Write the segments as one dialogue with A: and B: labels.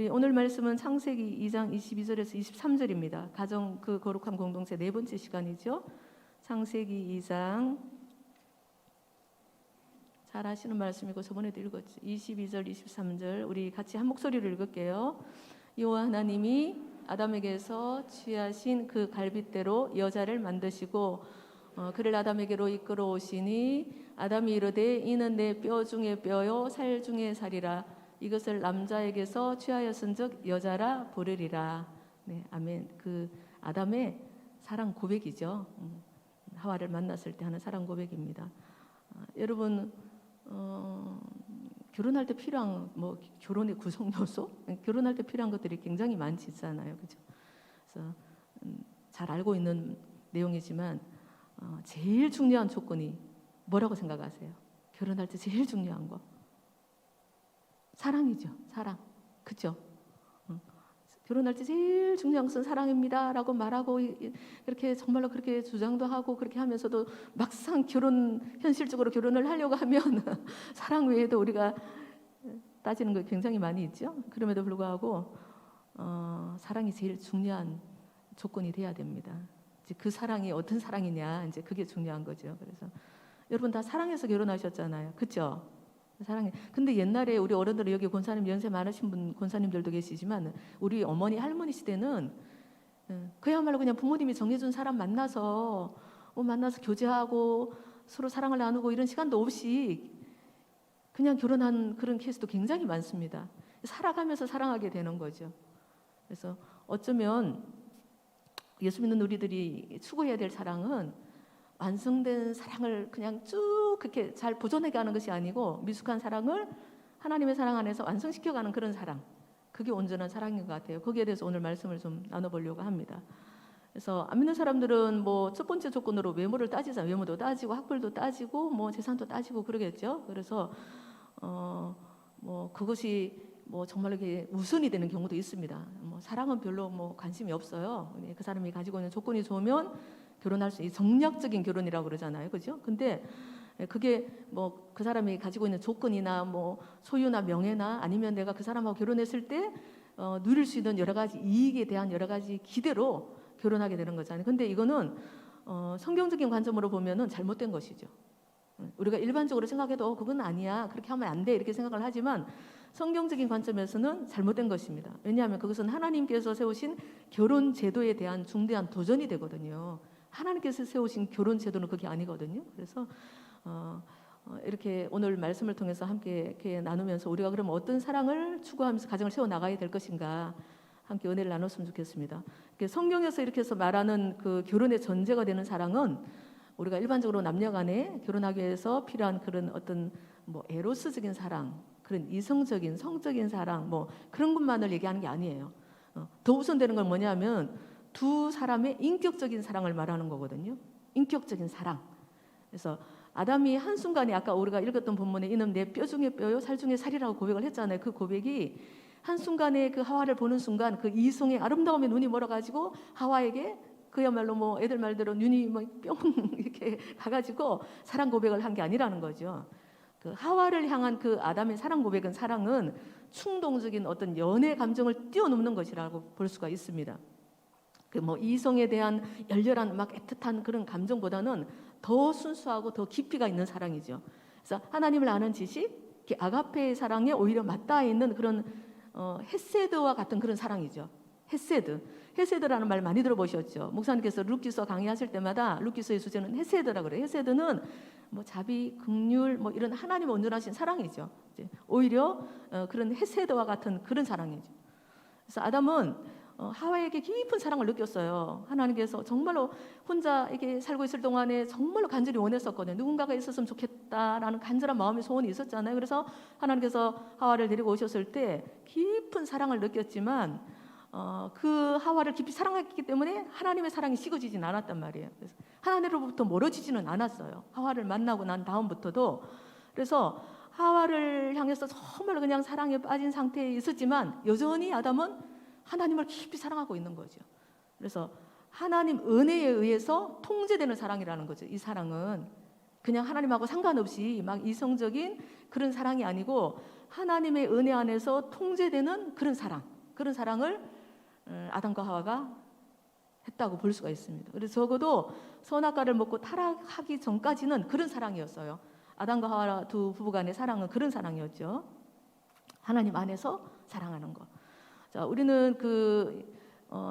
A: 우리 오늘 말씀은 창세기 2장 22절에서 23절입니다. 가정 그 거룩한 공동체 네 번째 시간이죠. 창세기 2장 잘 아시는 말씀이고 저번에도 읽었죠. 22절 23절 우리 같이 한 목소리로 읽을게요. 여호와 하나님이 아담에게서 취하신 그 갈빗대로 여자를 만드시고 그를 아담에게로 이끌어 오시니 아담이 이르되 이는 내 뼈 중에 뼈요 살 중에 살이라. 이것을 남자에게서 취하였은즉 여자라 부르리라. 네, 아멘. 그 아담의 사랑 고백이죠. 하와를 만났을 때 하는 사랑 고백입니다. 여러분 결혼할 때 필요한 뭐 결혼의 구성 요소, 결혼할 때 필요한 것들이 굉장히 많지 있잖아요, 그죠? 그래서 잘 알고 있는 내용이지만 제일 중요한 조건이 뭐라고 생각하세요? 결혼할 때 제일 중요한 거 사랑이죠, 사랑, 그죠? 결혼할 때 제일 중요한 것은 사랑입니다라고 말하고 이렇게 정말로 그렇게 주장도 하고 그렇게 하면서도 막상 현실적으로 결혼을 하려고 하면 사랑 외에도 우리가 따지는 거 굉장히 많이 있죠. 그럼에도 불구하고 사랑이 제일 중요한 조건이 돼야 됩니다. 이제 그 사랑이 어떤 사랑이냐, 이제 그게 중요한 거죠. 그래서 여러분 다 사랑해서 결혼하셨잖아요, 그렇죠? 사랑해. 근데 옛날에 우리 어른들 여기 권사님 연세 많으신 분 권사님들도 계시지만 우리 어머니 할머니 시대는 그야말로 그냥 부모님이 정해준 사람 만나서 교제하고 서로 사랑을 나누고 이런 시간도 없이 그냥 결혼한 그런 케이스도 굉장히 많습니다. 살아가면서 사랑하게 되는 거죠. 그래서 어쩌면 예수 믿는 우리들이 추구해야 될 사랑은 완성된 사랑을 그냥 쭉 그렇게 잘 보존하게 하는 것이 아니고 미숙한 사랑을 하나님의 사랑 안에서 완성시켜가는 그런 사랑, 그게 온전한 사랑인 것 같아요. 거기에 대해서 오늘 말씀을 좀 나눠보려고 합니다. 그래서 안 믿는 사람들은 뭐 첫 번째 조건으로 외모를 따지잖아요. 외모도 따지고 학벌도 따지고 뭐 재산도 따지고 그러겠죠. 그래서 뭐 그것이 뭐 정말로 이게 우선이 되는 경우도 있습니다. 뭐 사랑은 별로 뭐 관심이 없어요. 그 사람이 가지고 있는 조건이 좋으면 결혼할 수 있는 정략적인 결혼이라고 그러잖아요, 그죠? 근데 그게 뭐 그 사람이 가지고 있는 조건이나 뭐 소유나 명예나 아니면 내가 그 사람하고 결혼했을 때 누릴 수 있는 여러 가지 이익에 대한 여러 가지 기대로 결혼하게 되는 거잖아요. 근데 이거는 성경적인 관점으로 보면은 잘못된 것이죠. 우리가 일반적으로 생각해도 그건 아니야, 그렇게 하면 안 돼, 이렇게 생각을 하지만 성경적인 관점에서는 잘못된 것입니다. 왜냐하면 그것은 하나님께서 세우신 결혼 제도에 대한 중대한 도전이 되거든요. 하나님께서 세우신 결혼 제도는 그게 아니거든요. 그래서 이렇게 오늘 말씀을 통해서 함께 이렇게 나누면서 우리가 그럼 어떤 사랑을 추구하면서 가정을 세워 나가야 될 것인가 함께 은혜를 나눴으면 좋겠습니다. 성경에서 이렇게 해서 말하는 그 결혼의 전제가 되는 사랑은 우리가 일반적으로 남녀간에 결혼하기 위해서 필요한 그런 어떤 뭐 에로스적인 사랑, 그런 이성적인 성적인 사랑, 뭐 그런 것만을 얘기하는 게 아니에요. 더 우선되는 건 뭐냐면 두 사람의 인격적인 사랑을 말하는 거거든요. 인격적인 사랑. 그래서 아담이 한순간에 아까 우리가 읽었던 본문에 이는 내 뼈 중에 뼈요 살 중에 살이라고 고백을 했잖아요. 그 고백이 한순간에 그 하와를 보는 순간 그 이성의 아름다움에 눈이 멀어가지고 하와에게 그야말로 뭐 애들 말대로 눈이 뭐 뿅 이렇게 가가지고 사랑 고백을 한 게 아니라는 거죠. 그 하와를 향한 그 아담의 사랑 고백은 사랑은 충동적인 어떤 연애 감정을 뛰어넘는 것이라고 볼 수가 있습니다. 그 뭐 이성에 대한 열렬한 막 애틋한 그런 감정보다는 더 순수하고 더 깊이가 있는 사랑이죠. 그래서 하나님을 아는 지식, 아가페의 사랑에 오히려 맞닿아 있는 그런 헤세드와 같은 그런 사랑이죠. 헤세드라는 말 많이 들어보셨죠? 목사님께서 룻기서 강의하실 때마다 룻기서의 주제는 헤세드라고 그래요. 헤세드는 뭐 자비, 긍휼, 뭐 이런 하나님 온전하신 사랑이죠. 오히려 그런 헤세드와 같은 그런 사랑이죠. 그래서 아담은 하와에게 깊은 사랑을 느꼈어요. 하나님께서 정말로 혼자 이렇게 살고 있을 동안에 정말로 간절히 원했었거든요. 누군가가 있었으면 좋겠다라는 간절한 마음의 소원이 있었잖아요. 그래서 하나님께서 하와를 데리고 오셨을 때 깊은 사랑을 느꼈지만 그 하와를 깊이 사랑했기 때문에 하나님의 사랑이 식어지진 않았단 말이에요. 그래서 하나님으로부터 멀어지지는 않았어요. 하와를 만나고 난 다음부터도. 그래서 하와를 향해서 정말 그냥 사랑에 빠진 상태에 있었지만 여전히 아담은 하나님을 깊이 사랑하고 있는 거죠. 그래서 하나님 은혜에 의해서 통제되는 사랑이라는 거죠. 이 사랑은 그냥 하나님하고 상관없이 막 이성적인 그런 사랑이 아니고 하나님의 은혜 안에서 통제되는 그런 사랑. 그런 사랑을 아담과 하와가 했다고 볼 수가 있습니다. 그래서 적어도 선악과를 먹고 타락하기 전까지는 그런 사랑이었어요. 아담과 하와 두 부부간의 사랑은 그런 사랑이었죠. 하나님 안에서 사랑하는 거. 자, 우리는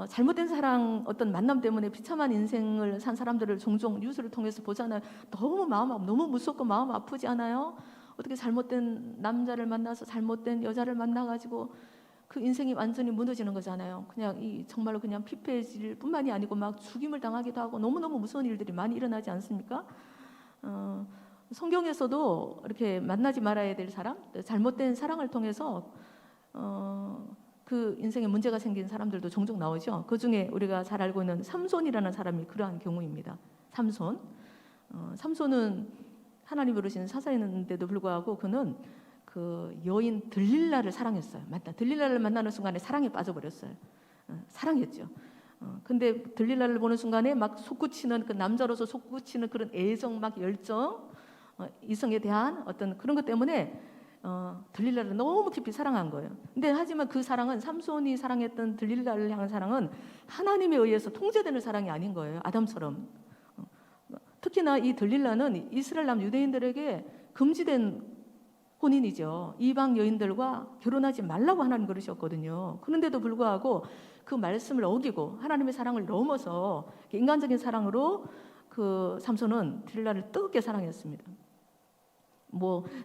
A: 잘못된 사랑, 어떤 만남 때문에 비참한 인생을 산 사람들을 종종 뉴스를 통해서 보잖아요. 너무 무섭고 마음 아프지 않아요? 어떻게 잘못된 남자를 만나서 잘못된 여자를 만나가지고 그 인생이 완전히 무너지는 거잖아요. 정말로 그냥 피폐해질 뿐만이 아니고 막 죽임을 당하기도 하고 너무너무 무서운 일들이 많이 일어나지 않습니까? 성경에서도 이렇게 만나지 말아야 될 사람, 잘못된 사랑을 통해서 그 인생에 문제가 생긴 사람들도 종종 나오죠. 그 중에 우리가 잘 알고 있는 삼손이라는 사람이 그러한 경우입니다. 삼손은 하나님 부르신 사사였는데도 불구하고 그는 그 여인 들릴라를 사랑했어요. 들릴라를 만나는 순간에 사랑에 빠져버렸어요. 사랑했죠. 근데 들릴라를 보는 순간에 막 솟구치는 그 남자로서 솟구치는 그런 애정, 막 열정, 이성에 대한 어떤 그런 것 때문에 들릴라를 너무 깊이 사랑한 거예요. 근데 하지만 그 사랑은, 삼손이 사랑했던 들릴라를 향한 사랑은 하나님에 의해서 통제되는 사랑이 아닌 거예요. 아담처럼. 특히나 이 들릴라는 이스라엘 남 유대인들에게 금지된 혼인이죠. 이방 여인들과 결혼하지 말라고 하나님 그러셨거든요. 그런데도 불구하고 그 말씀을 어기고 하나님의 사랑을 넘어서 인간적인 사랑으로 그 삼손은 들릴라를 뜨겁게 사랑했습니다.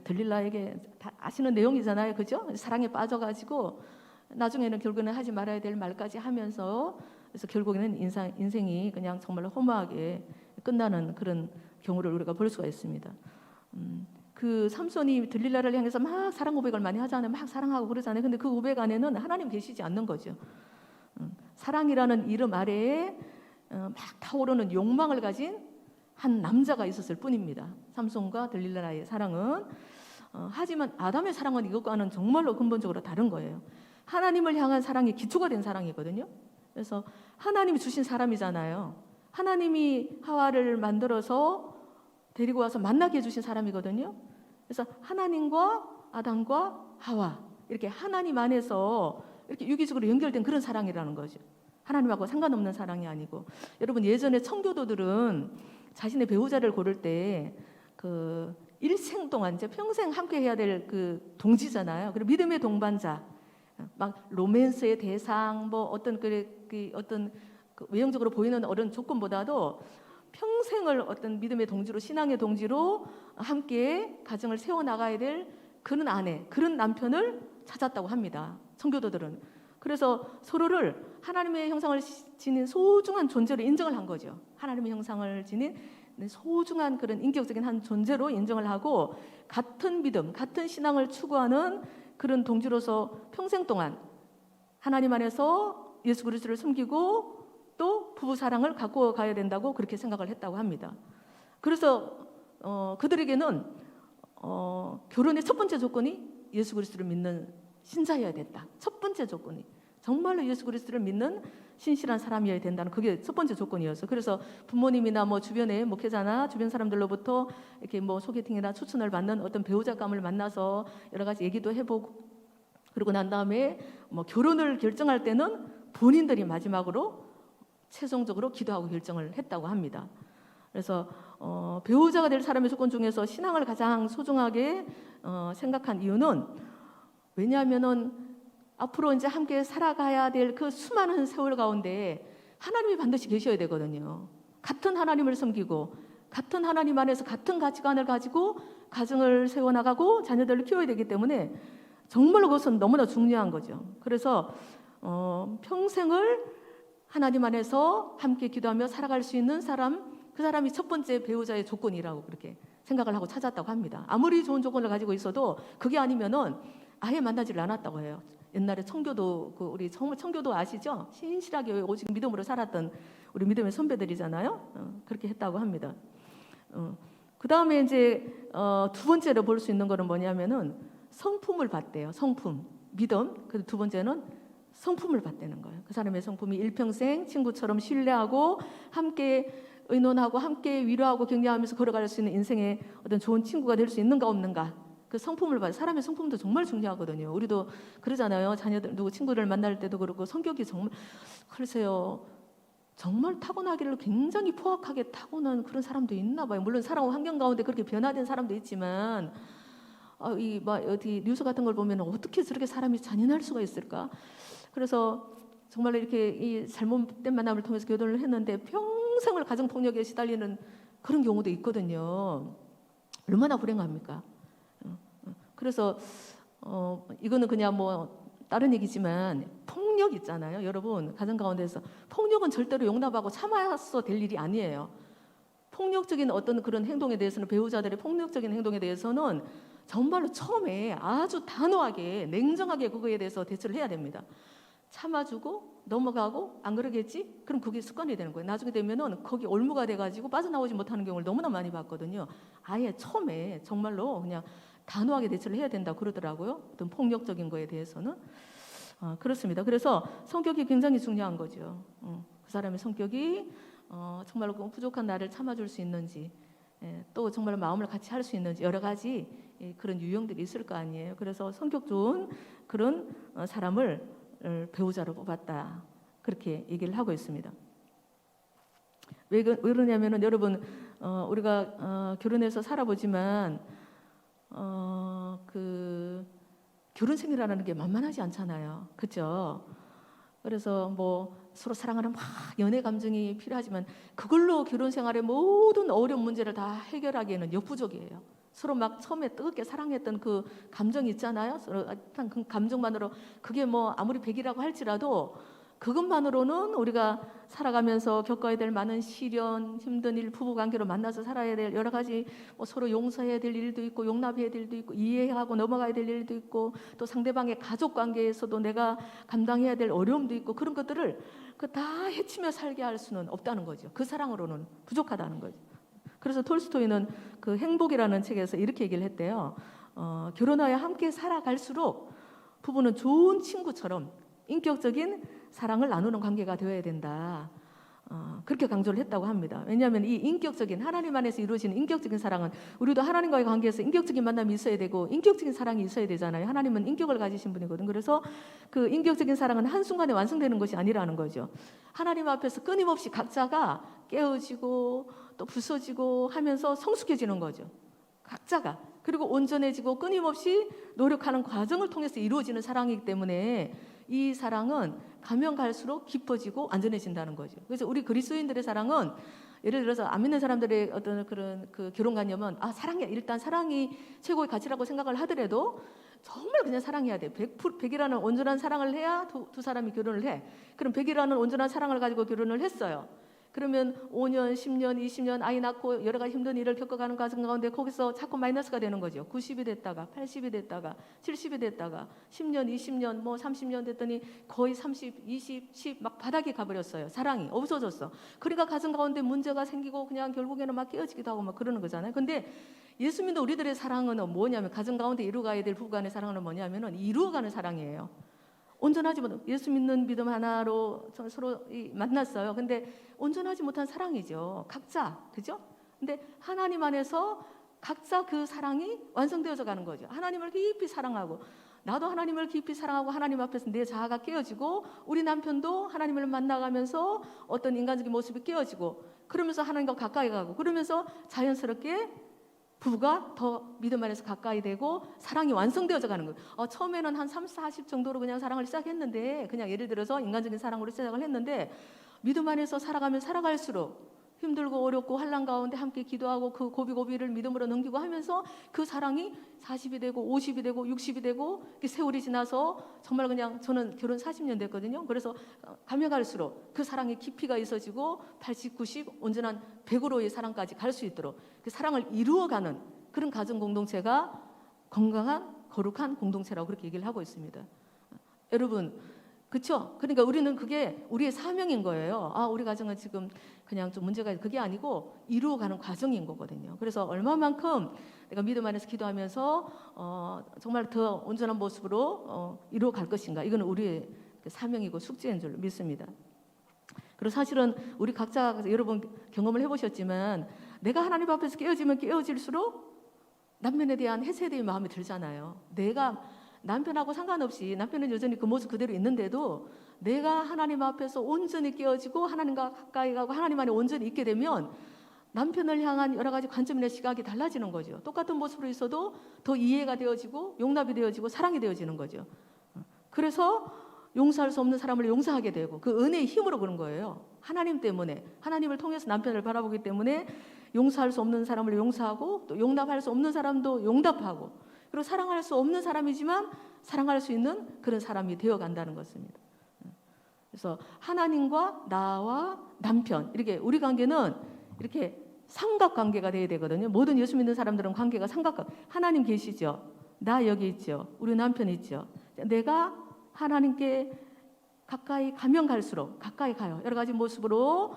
A: 들릴라에게 다 아시는 내용이잖아요, 그죠? 사랑에 빠져가지고 나중에는 결국에는 하지 말아야 될 말까지 하면서, 그래서 결국에는 인생이 그냥 정말로 허무하게 끝나는 그런 경우를 우리가 볼 수가 있습니다. 그 삼손이 들릴라를 향해서 막 사랑 고백을 많이 하잖아요. 막 사랑하고 그러잖아요. 근데 그 고백 안에는 하나님 계시지 않는 거죠. 사랑이라는 이름 아래에 막 타오르는 욕망을 가진 한 남자가 있었을 뿐입니다. 삼손과 들릴라의 사랑은. 하지만 아담의 사랑은 이것과는 정말로 근본적으로 다른 거예요. 하나님을 향한 사랑이 기초가 된 사랑이거든요. 그래서 하나님이 주신 사람이잖아요. 하나님이 하와를 만들어서 데리고 와서 만나게 해주신 사람이거든요. 그래서 하나님과 아담과 하와, 이렇게 하나님 안에서 이렇게 유기적으로 연결된 그런 사랑이라는 거죠. 하나님하고 상관없는 사랑이 아니고. 여러분, 예전에 청교도들은 자신의 배우자를 고를 때 그 일생 동안 이제 평생 함께 해야 될 그 동지잖아요. 그리고 믿음의 동반자, 막 로맨스의 대상, 어떤 어떤 외형적으로 보이는 어떤 조건보다도 평생을 어떤 믿음의 동지로, 신앙의 동지로 함께 가정을 세워 나가야 될 그런 아내, 그런 남편을 찾았다고 합니다. 청교도들은. 그래서 서로를 하나님의 형상을 지닌 소중한 존재로 인정을 한 거죠. 하나님의 형상을 지닌 소중한 그런 인격적인 한 존재로 인정을 하고, 같은 믿음, 같은 신앙을 추구하는 그런 동지로서 평생 동안 하나님 안에서 예수 그리스도를 섬기고 또 부부 사랑을 갖고 가야 된다고 그렇게 생각을 했다고 합니다. 그래서 그들에게는 결혼의 첫 번째 조건이 예수 그리스도를 믿는 신자여야 된다. 첫 번째 조건이 정말로 예수 그리스도를 믿는 신실한 사람이어야 된다는, 그게 첫 번째 조건이었어요. 그래서 부모님이나 주변에 목회자나 주변 사람들로부터 이렇게 소개팅이나 추천을 받는 어떤 배우자감을 만나서 여러 가지 얘기도 해보고, 그러고 난 다음에 결혼을 결정할 때는 본인들이 마지막으로 최종적으로 기도하고 결정을 했다고 합니다. 그래서 배우자가 될 사람의 조건 중에서 신앙을 가장 소중하게 생각한 이유는, 왜냐하면은 앞으로 이제 함께 살아가야 될 그 수많은 세월 가운데 하나님이 반드시 계셔야 되거든요. 같은 하나님을 섬기고 같은 하나님 안에서 같은 가치관을 가지고 가정을 세워나가고 자녀들을 키워야 되기 때문에 정말로 그것은 너무나 중요한 거죠. 그래서 평생을 하나님 안에서 함께 기도하며 살아갈 수 있는 사람, 그 사람이 첫 번째 배우자의 조건이라고 그렇게 생각을 하고 찾았다고 합니다. 아무리 좋은 조건을 가지고 있어도 그게 아니면은 아예 만나지를 않았다고 해요. 옛날에 청교도, 우리 청교도 아시죠? 신실하게 오직 믿음으로 살았던 우리 믿음의 선배들이잖아요. 그렇게 했다고 합니다. 그 다음에 이제 두 번째로 볼 수 있는 거는 뭐냐면은 성품을 봤대요. 성품, 믿음. 그 두 번째는 성품을 봤다는 거예요. 그 사람의 성품이 일평생 친구처럼 신뢰하고 함께 의논하고 함께 위로하고 격려하면서 걸어갈 수 있는 인생의 어떤 좋은 친구가 될 수 있는가 없는가. 그 성품을 봐요. 사람의 성품도 정말 중요하거든요. 우리도 그러잖아요. 자녀들 누구 친구를 만날 때도 그렇고 성격이 정말 글쎄요. 정말 타고나기를 굉장히 포악하게 타고난 그런 사람도 있나 봐요. 물론 살아온 환경 가운데 그렇게 변화된 사람도 있지만 어디 뉴스 같은 걸 보면 어떻게 저렇게 사람이 잔인할 수가 있을까? 그래서 정말 이렇게 이 잘못된 만남을 통해서 교도를 했는데 평생을 가정 폭력에 시달리는 그런 경우도 있거든요. 얼마나 불행합니까? 그래서 이거는 그냥 뭐 다른 얘기지만 폭력 있잖아요. 여러분 가정 가운데서 폭력은 절대로 용납하고 참아서 될 일이 아니에요. 폭력적인 어떤 그런 행동에 대해서는 배우자들의 폭력적인 행동에 대해서는 정말로 처음에 아주 단호하게 냉정하게 그거에 대해서 대처를 해야 됩니다. 참아주고 넘어가고 안 그러겠지? 그럼 그게 습관이 되는 거예요. 나중에 되면은 거기 올무가 돼가지고 빠져나오지 못하는 경우를 너무나 많이 봤거든요. 아예 처음에 정말로 그냥 단호하게 대처를 해야 된다고 그러더라고요. 어떤 폭력적인 거에 대해서는. 그렇습니다. 그래서 성격이 굉장히 중요한 거죠. 그 사람의 성격이 정말로 그 부족한 나를 참아줄 수 있는지, 또 정말 마음을 같이 할 수 있는지 여러 가지 그런 유형들이 있을 거 아니에요. 그래서 성격 좋은 그런 사람을 배우자로 뽑았다. 그렇게 얘기를 하고 있습니다. 왜 그러냐면은 여러분 우리가 결혼해서 살아보지만 그 결혼 생활이라는 게 만만하지 않잖아요. 그렇죠? 그래서 뭐 서로 사랑하는 막 연애 감정이 필요하지만 그걸로 결혼 생활의 모든 어려운 문제를 다 해결하기에는 역부족이에요. 서로 막 처음에 뜨겁게 사랑했던 그 감정이 있잖아요. 서로 그 감정만으로 그게 뭐 아무리 100이라고 할지라도 그것만으로는 우리가 살아가면서 겪어야 될 많은 시련, 힘든 일, 부부관계로 만나서 살아야 될 여러 가지 뭐 서로 용서해야 될 일도 있고 용납해야 될 일도 있고 이해하고 넘어가야 될 일도 있고 또 상대방의 가족관계에서도 내가 감당해야 될 어려움도 있고 그런 것들을 다 헤치며 살게 할 수는 없다는 거죠. 그 사랑으로는 부족하다는 거죠. 그래서 톨스토이는 그 행복이라는 책에서 이렇게 얘기를 했대요. 결혼하여 함께 살아갈수록 부부는 좋은 친구처럼 인격적인 사랑을 나누는 관계가 되어야 된다. 그렇게 강조를 했다고 합니다. 왜냐하면 이 인격적인 하나님 안에서 이루어지는 인격적인 사랑은 우리도 하나님과의 관계에서 인격적인 만남이 있어야 되고 인격적인 사랑이 있어야 되잖아요. 하나님은 인격을 가지신 분이거든. 그래서 그 인격적인 사랑은 한순간에 완성되는 것이 아니라는 거죠. 하나님 앞에서 끊임없이 각자가 깨어지고 또 부서지고 하면서 성숙해지는 거죠. 각자가. 그리고 온전해지고 끊임없이 노력하는 과정을 통해서 이루어지는 사랑이기 때문에 이 사랑은 가면 갈수록 깊어지고 안전해진다는 거죠. 그래서 우리 그리스도인들의 사랑은 예를 들어서 안 믿는 사람들의 어떤 그런 그 결혼관념은 사랑이야. 일단 사랑이 최고의 가치라고 생각을 하더라도 정말 그냥 사랑해야 돼. 100이라는 온전한 사랑을 해야 두 사람이 결혼을 해. 그럼 100이라는 온전한 사랑을 가지고 결혼을 했어요. 그러면 5년, 10년, 20년 아이 낳고 여러 가지 힘든 일을 겪어가는 과정 가운데 거기서 자꾸 마이너스가 되는 거죠. 90이 됐다가 80이 됐다가 70이 됐다가 10년, 20년, 뭐 30년 됐더니 거의 30, 20, 10 막 바닥에 가버렸어요. 사랑이 없어졌어. 그러니까 가정 가운데 문제가 생기고 그냥 결국에는 막 깨어지기도 하고 막 그러는 거잖아요. 근데 예수 믿는 우리들의 사랑은 뭐냐면 가정 가운데 이루어가야 될 부부간의 사랑은 뭐냐면은 이루어가는 사랑이에요. 온전하지 못한 예수 믿는 믿음 하나로 서로 만났어요. 근데 온전하지 못한 사랑이죠. 각자, 그죠? 근데 하나님 안에서 각자 그 사랑이 완성되어져 가는 거죠. 하나님을 깊이 사랑하고 나도 하나님을 깊이 사랑하고 하나님 앞에서 내 자아가 깨어지고 우리 남편도 하나님을 만나가면서 어떤 인간적인 모습이 깨어지고 그러면서 하나님과 가까이 가고 그러면서 자연스럽게 부부가 더 믿음 안에서 가까이 되고 사랑이 완성되어져 가는 거예요. 처음에는 한 30, 40 정도로 그냥 사랑을 시작했는데 그냥 예를 들어서 인간적인 사랑으로 시작을 했는데 믿음 안에서 살아가면 살아갈수록 힘들고 어렵고 환난 가운데 함께 기도하고 그 고비고비를 믿음으로 넘기고 하면서 그 사랑이 40이 되고 50이 되고 60이 되고 세월이 지나서 정말 그냥 저는 결혼 40년 됐거든요. 그래서 가면 갈수록 그 사랑의 깊이가 있어지고 80, 90 온전한 100으로의 사랑까지 갈 수 있도록 그 사랑을 이루어가는 그런 가정 공동체가 건강한 거룩한 공동체라고 그렇게 얘기를 하고 있습니다. 여러분 그렇죠? 그러니까 우리는 그게 우리의 사명인 거예요. 우리 가정은 지금 그냥 좀 문제가 그게 아니고 이루어가는 과정인 거거든요. 그래서 얼마만큼 내가 믿음 안에서 기도하면서 정말 더 온전한 모습으로 이루어갈 것인가. 이건 우리의 사명이고 숙제인 줄 믿습니다. 그리고 사실은 우리 각자 여러 번 경험을 해보셨지만 내가 하나님 앞에서 깨어지면 깨어질수록 남편에 대한 해세의 마음이 들잖아요. 내가 남편하고 상관없이 남편은 여전히 그 모습 그대로 있는데도 내가 하나님 앞에서 온전히 깨어지고 하나님과 가까이 가고 하나님 안에 온전히 있게 되면 남편을 향한 여러 가지 관점이나 시각이 달라지는 거죠. 똑같은 모습으로 있어도 더 이해가 되어지고 용납이 되어지고 사랑이 되어지는 거죠. 그래서 용서할 수 없는 사람을 용서하게 되고 그 은혜의 힘으로 그런 거예요. 하나님 때문에, 하나님을 통해서 남편을 바라보기 때문에 용서할 수 없는 사람을 용서하고 또 용납할 수 없는 사람도 용납하고 그리고 사랑할 수 없는 사람이지만 사랑할 수 있는 그런 사람이 되어간다는 것입니다. 그래서 하나님과 나와 남편 이렇게 우리 관계는 이렇게 삼각관계가 돼야 되거든요. 모든 예수 믿는 사람들은 관계가 삼각관계. 하나님 계시죠. 나 여기 있죠. 우리 남편 있죠. 내가 하나님께 가까이 가면 갈수록 가까이 가요. 여러 가지 모습으로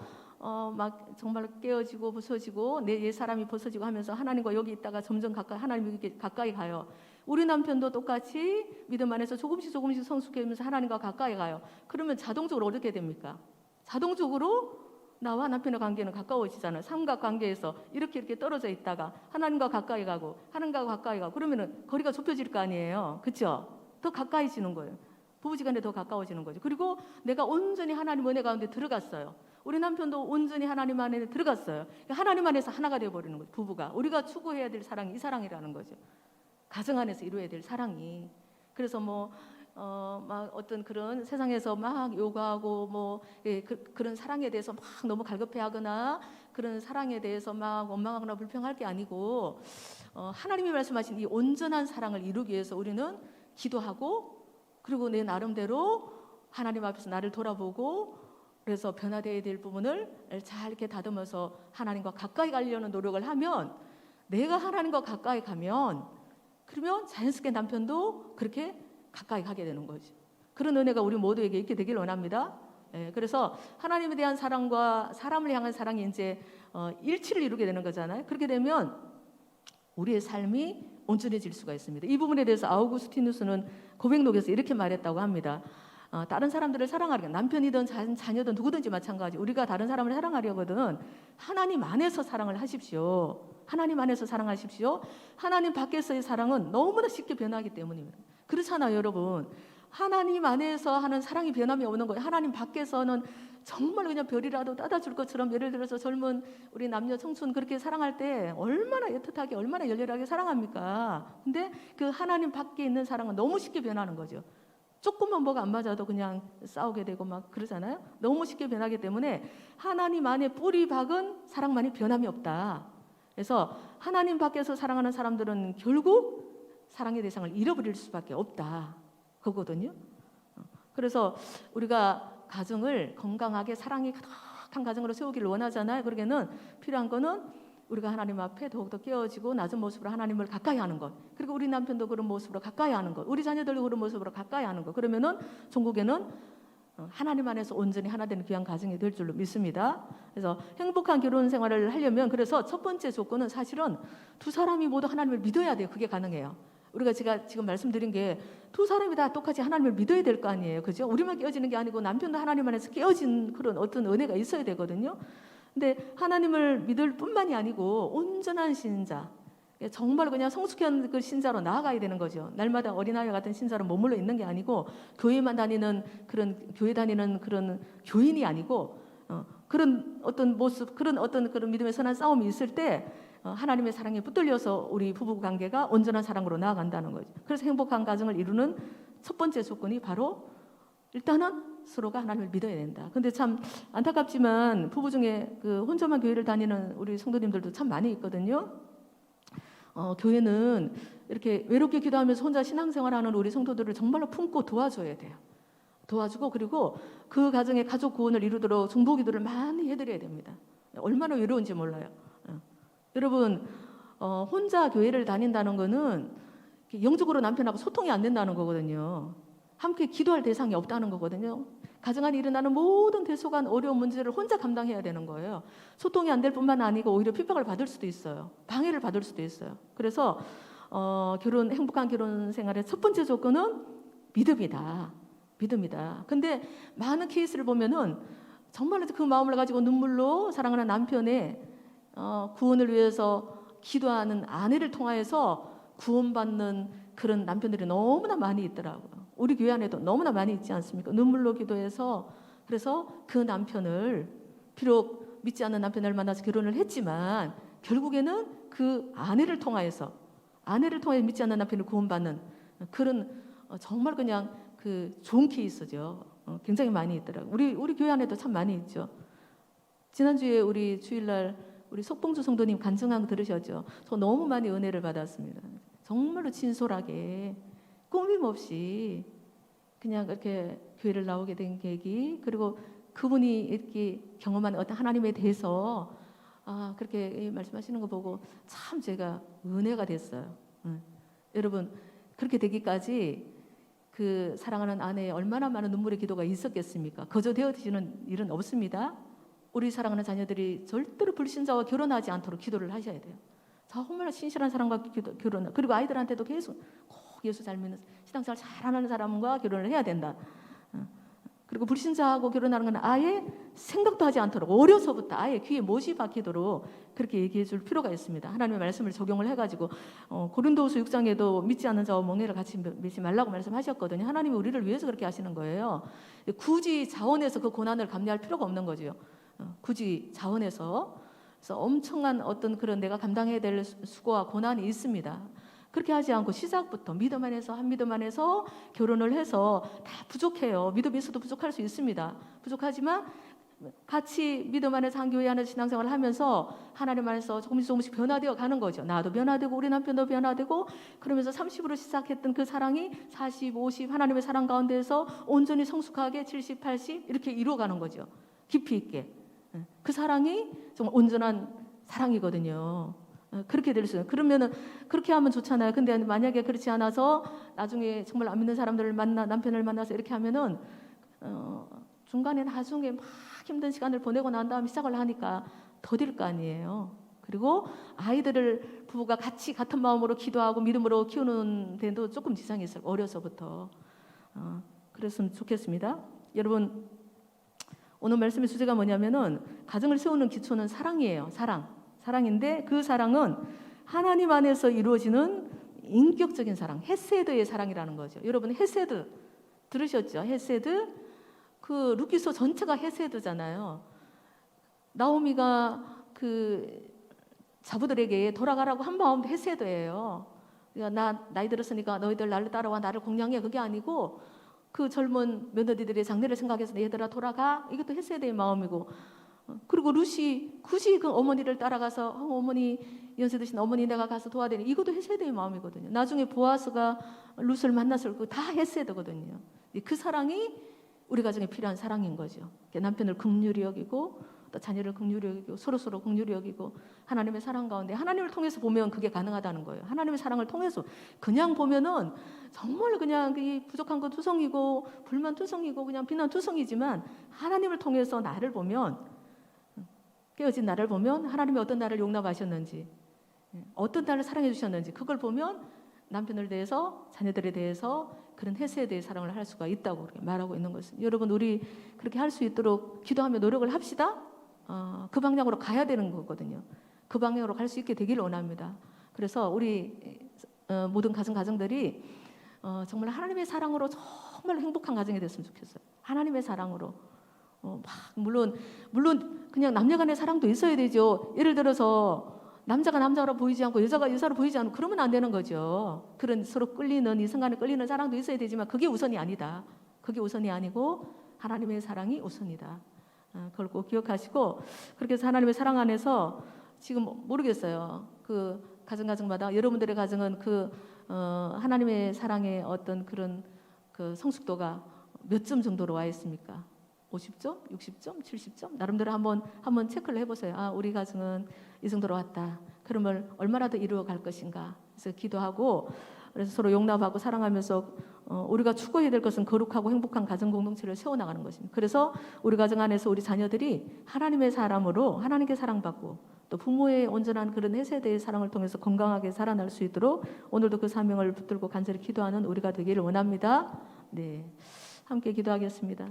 A: 막 정말 깨어지고 부서지고 내 옛 사람이 부서지고 하면서 하나님과 여기 있다가 점점 가까이 하나님께 가까이 가요. 우리 남편도 똑같이 믿음 안에서 조금씩 성숙해지면서 하나님과 가까이 가요. 그러면 자동적으로 어떻게 됩니까? 자동적으로 나와 남편의 관계는 가까워지잖아요. 삼각관계에서 이렇게 떨어져 있다가 하나님과 가까이 가고 하나님과 가까이 가고 그러면은 거리가 좁혀질 거 아니에요. 그렇죠? 더 가까이지는 거예요. 부부지간에 더 가까워지는 거죠. 그리고 내가 온전히 하나님 은혜 가운데 들어갔어요. 우리 남편도 온전히 하나님 안에 들어갔어요. 하나님 안에서 하나가 되어버리는 거죠. 부부가 우리가 추구해야 될 사랑이 이 사랑이라는 거죠. 가정 안에서 이루어야 될 사랑이. 그래서 막 어떤 그런 세상에서 막 요구하고 그런 사랑에 대해서 막 너무 갈급해하거나 그런 사랑에 대해서 막 원망하거나 불평할 게 아니고 하나님이 말씀하신 이 온전한 사랑을 이루기 위해서 우리는 기도하고 그리고 내 나름대로 하나님 앞에서 나를 돌아보고 그래서 변화되어야 될 부분을 잘 이렇게 다듬어서 하나님과 가까이 가려는 노력을 하면 내가 하나님과 가까이 가면 그러면 자연스럽게 남편도 그렇게 가까이 가게 되는 거죠. 그런 은혜가 우리 모두에게 있게 되길 원합니다. 그래서 하나님에 대한 사랑과 사람을 향한 사랑이 이제 일치를 이루게 되는 거잖아요. 그렇게 되면 우리의 삶이 온전해질 수가 있습니다. 이 부분에 대해서 아우구스티누스는 고백록에서 이렇게 말했다고 합니다. 다른 사람들을 사랑하려 남편이든 자녀든 누구든지 마찬가지 우리가 다른 사람을 사랑하려거든 하나님 안에서 사랑을 하십시오. 하나님 안에서 사랑하십시오. 하나님 밖에서의 사랑은 너무나 쉽게 변하기 때문입니다. 그렇잖아요, 여러분. 하나님 안에서 하는 사랑이 변함이 없는 거예요. 하나님 밖에서는 정말 그냥 별이라도 따다줄 것처럼 예를 들어서 젊은 우리 남녀 청춘 그렇게 사랑할 때 얼마나 애틋하게 얼마나 열렬하게 사랑합니까? 근데 그 하나님 밖에 있는 사랑은 너무 쉽게 변하는 거죠. 조금만 뭐가 안 맞아도 그냥 싸우게 되고 막 그러잖아요. 너무 쉽게 변하기 때문에 하나님 안에 뿌리 박은 사랑만이 변함이 없다. 그래서 하나님 밖에서 사랑하는 사람들은 결국 사랑의 대상을 잃어버릴 수밖에 없다. 그거거든요. 그래서 우리가 가정을 건강하게 사랑이 가득한 가정으로 세우기를 원하잖아요. 그러기에는 필요한 거는 우리가 하나님 앞에 더욱더 깨어지고 낮은 모습으로 하나님을 가까이 하는 것. 그리고 우리 남편도 그런 모습으로 가까이 하는 것. 우리 자녀들도 그런 모습으로 가까이 하는 것. 그러면은 종국에는 하나님 안에서 온전히 하나 되는 귀한 가정이 될 줄로 믿습니다. 그래서 행복한 결혼 생활을 하려면 그래서 첫 번째 조건은 사실은 두 사람이 모두 하나님을 믿어야 돼요. 그게 가능해요. 제가 지금 말씀드린 게 두 사람이 다 똑같이 하나님을 믿어야 될 거 아니에요. 그죠? 우리만 깨어지는 게 아니고 남편도 하나님 안에서 깨어진 그런 어떤 은혜가 있어야 되거든요. 근데 하나님을 믿을 뿐만이 아니고 온전한 신자, 정말 그냥 성숙한 그 신자로 나아가야 되는 거죠. 날마다 어린아이 같은 신자로 머물러 있는 게 아니고 교회 다니는 그런 교인이 아니고 그런 어떤 모습, 그런 믿음의 선한 싸움이 있을 때 하나님의 사랑에 붙들려서 우리 부부 관계가 온전한 사랑으로 나아간다는 거죠. 그래서 행복한 가정을 이루는 첫 번째 조건이 바로 일단은 서로가 하나님을 믿어야 된다. 근데 참 안타깝지만 부부 중에 그 혼자만 교회를 다니는 우리 성도님들도 참 많이 있거든요. 교회는 이렇게 외롭게 기도하면서 혼자 신앙생활하는 우리 성도들을 정말로 품고 도와줘야 돼요. 도와주고 그리고 그 가정의 가족 구원을 이루도록 중보기도를 많이 해드려야 됩니다. 얼마나 외로운지 몰라요. 여러분 혼자 교회를 다닌다는 거는 영적으로 남편하고 소통이 안 된다는 거거든요. 함께 기도할 대상이 없다는 거거든요. 가정 안에 일어나는 모든 대소간 어려운 문제를 혼자 감당해야 되는 거예요. 소통이 안 될 뿐만 아니고 오히려 핍박을 받을 수도 있어요. 방해를 받을 수도 있어요. 그래서 행복한 결혼 생활의 첫 번째 조건은 믿음이다. 믿음이다. 근데 많은 케이스를 보면은 정말 그 마음을 가지고 눈물로 사랑하는 남편의 구원을 위해서 기도하는 아내를 통하여서 구원받는 그런 남편들이 너무나 많이 있더라고요. 우리 교회 안에도 너무나 많이 있지 않습니까? 눈물로 기도해서 그래서 그 남편을 비록 믿지 않는 남편을 만나서 결혼을 했지만 결국에는 그 아내를 통하여서 믿지 않는 남편을 구원받는 그런 정말 그냥 그 좋은 케이스죠. 굉장히 많이 있더라고요. 우리 교회 안에도 참 많이 있죠. 지난주에 우리 주일날 우리 석봉주 성도님 간증한 거 들으셨죠? 저 너무 많이 은혜를 받았습니다. 정말로 진솔하게 꾸밈 없이 그냥 그렇게 교회를 나오게 된 계기, 그리고 그분이 이렇게 경험한 어떤 하나님에 대해서 그렇게 말씀하시는 거 보고 참 제가 은혜가 됐어요. 여러분 그렇게 되기까지 그 사랑하는 아내의 얼마나 많은 눈물의 기도가 있었겠습니까? 거저 되어지는 일은 없습니다. 우리 사랑하는 자녀들이 절대로 불신자와 결혼하지 않도록 기도를 하셔야 돼요. 정말 신실한 사람과 결혼, 그리고 아이들한테도 계속 꼭 예수 잘 믿는 신앙생활 잘하는 사람과 결혼을 해야 된다. 그리고 불신자하고 결혼하는 건 아예 생각도 하지 않도록 어려서부터 아예 귀에 못이 박히도록 그렇게 얘기해 줄 필요가 있습니다. 하나님의 말씀을 적용을 해가지고 고린도후서 6장에도 믿지 않는 자와 멍에를 같이 믿지 말라고 말씀하셨거든요. 하나님이 우리를 위해서 그렇게 하시는 거예요. 굳이 자원해서 그 고난을 감내할 필요가 없는 거죠. 굳이 자원해서. 그래서 엄청난 어떤 그런 내가 감당해야 될 수고와 고난이 있습니다. 그렇게 하지 않고 시작부터 믿음 안에서 한 믿음 안에서 결혼을 해서 다 부족해요. 믿음이 있어도 부족할 수 있습니다. 부족하지만 같이 믿음 안에서 한 교회 안에서 신앙생활을 하면서 하나님 안에서 조금씩 변화되어 가는 거죠. 나도 변화되고 우리 남편도 변화되고 그러면서 30으로 시작했던 그 사랑이 40, 50 하나님의 사랑 가운데에서 온전히 성숙하게 70, 80 이렇게 이루어가는 거죠. 깊이 있게. 그 사랑이 정말 온전한 사랑이거든요. 그렇게 될 수 있어요. 그러면은 그렇게 하면 좋잖아요. 근데 만약에 그렇지 않아서 나중에 정말 안 믿는 사람들을 남편을 만나서 이렇게 하면은 중간에 나중에 막 힘든 시간을 보내고 난 다음에 시작을 하니까 더딜 거 아니에요. 그리고 아이들을 부부가 같이 같은 마음으로 기도하고 믿음으로 키우는 데도 조금 지장이 있어요. 어려서부터. 그랬으면 좋겠습니다. 여러분 오늘 말씀의 주제가 뭐냐면은 가정을 세우는 기초는 사랑이에요. 사랑인데 그 사랑은 하나님 안에서 이루어지는 인격적인 사랑, 헤세드의 사랑이라는 거죠. 여러분 헤세드 들으셨죠? 헤세드 그 루키서 전체가 헤세드잖아요. 나오미가 그 자부들에게 돌아가라고 한 마음도 헤세드예요. 그러니까 나 나이 들었으니까 너희들 나를 따라와 나를 공양해 그게 아니고 그 젊은 며느리들의 장래를 생각해서 얘들아 돌아가 이것도 헤세드의 마음이고 그리고 룻이 굳이 그 어머니를 따라가서 어머니 연세 드신 어머니 내가 가서 도와드리는 이것도 헤세드의 마음이거든요. 나중에 보아스가 룻을 만났을 거 다 헤세드거든요. 그 사랑이 우리 가정에 필요한 사랑인 거죠. 남편을 긍휼히 여기고 또 자녀를 긍휼히 여기고 서로 긍휼히 여기고 하나님의 사랑 가운데 하나님을 통해서 보면 그게 가능하다는 거예요. 하나님의 사랑을 통해서 그냥 보면은 정말 그냥 부족한 거 투성이고 불만 투성이고 그냥 비난 투성이지만 하나님을 통해서 나를 보면 깨어진 나를 보면 하나님이 어떤 나를 용납하셨는지 어떤 나를 사랑해 주셨는지 그걸 보면 남편을 대해서 자녀들에 대해서 그런 헤세에 대해 사랑을 할 수가 있다고 말하고 있는 것은 여러분 우리 그렇게 할 수 있도록 기도하며 노력을 합시다. 그 방향으로 가야 되는 거거든요. 그 방향으로 갈 수 있게 되기를 원합니다. 그래서 우리 모든 가정들이 정말 하나님의 사랑으로 정말 행복한 가정이 됐으면 좋겠어요. 하나님의 사랑으로 물론 그냥 남녀간의 사랑도 있어야 되죠. 예를 들어서 남자가 남자로 보이지 않고 여자가 여자로 보이지 않고 그러면 안 되는 거죠. 그런 서로 끌리는 이성간에 끌리는 사랑도 있어야 되지만 그게 우선이 아니다. 그게 우선이 아니고 하나님의 사랑이 우선이다. 그걸 꼭 기억하시고 그렇게 해서 하나님의 사랑 안에서 지금 모르겠어요. 그 가정마다 여러분들의 가정은 그 하나님의 사랑의 어떤 그런 그 성숙도가 몇 점 정도로 와 있습니까? 50점, 60점, 70점? 나름대로 한번 체크를 해보세요. 우리 가정은 이 정도로 왔다. 그러면 얼마나 더 이루어갈 것인가? 그래서 기도하고 그래서 서로 용납하고 사랑하면서 우리가 추구해야 될 것은 거룩하고 행복한 가정 공동체를 세워나가는 것입니다. 그래서 우리 가정 안에서 우리 자녀들이 하나님의 사람으로 하나님께 사랑받고 또 부모의 온전한 그런 헤세드의 사랑을 통해서 건강하게 살아날 수 있도록 오늘도 그 사명을 붙들고 간절히 기도하는 우리가 되기를 원합니다. 네, 함께 기도하겠습니다.